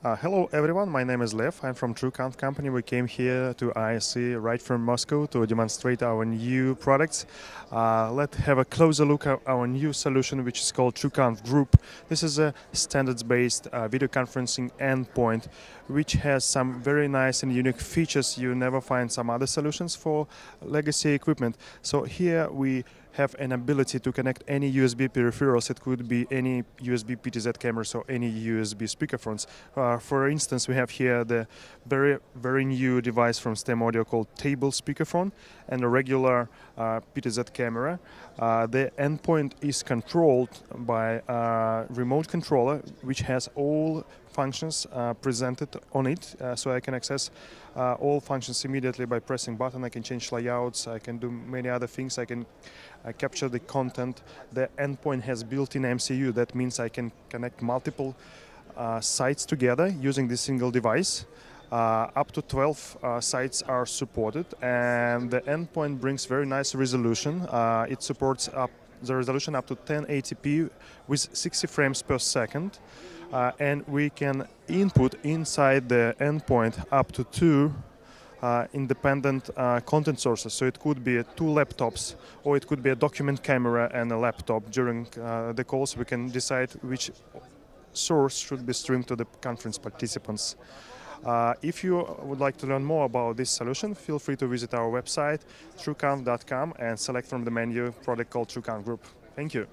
Hello everyone, my name is Lev. I'm from TrueConf company. We came here to ISE right from Moscow to demonstrate our new products. Let's have a closer look at our new solution, which is called TrueConf Group. This is a standards-based video conferencing endpoint, which has some very nice and unique features you never find some other solutions for legacy equipment. So here we have an ability to connect any USB peripherals. It could be any USB PTZ cameras or any USB speakerphones. For instance, we have here the very new device from STEM Audio called table speakerphone and a regular PTZ camera. The endpoint is controlled by a remote controller, which has all functions presented on it, so I can access all functions immediately by pressing button. I can change layouts, I can do many other things, I can capture the content. The endpoint has built-in MCU, that means I can connect multiple sites together using this single device. Up to 12 sites are supported, and the endpoint brings very nice resolution. It supports the resolution up to 1080p with 60 frames per second. And we can input inside the endpoint up to two independent content sources. So it could be two laptops, or it could be a document camera and a laptop. During the calls, we can decide which source should be streamed to the conference participants. If you would like to learn more about this solution, feel free to visit our website, TrueConf.com, and select from the menu product called TrueConf Group. Thank you.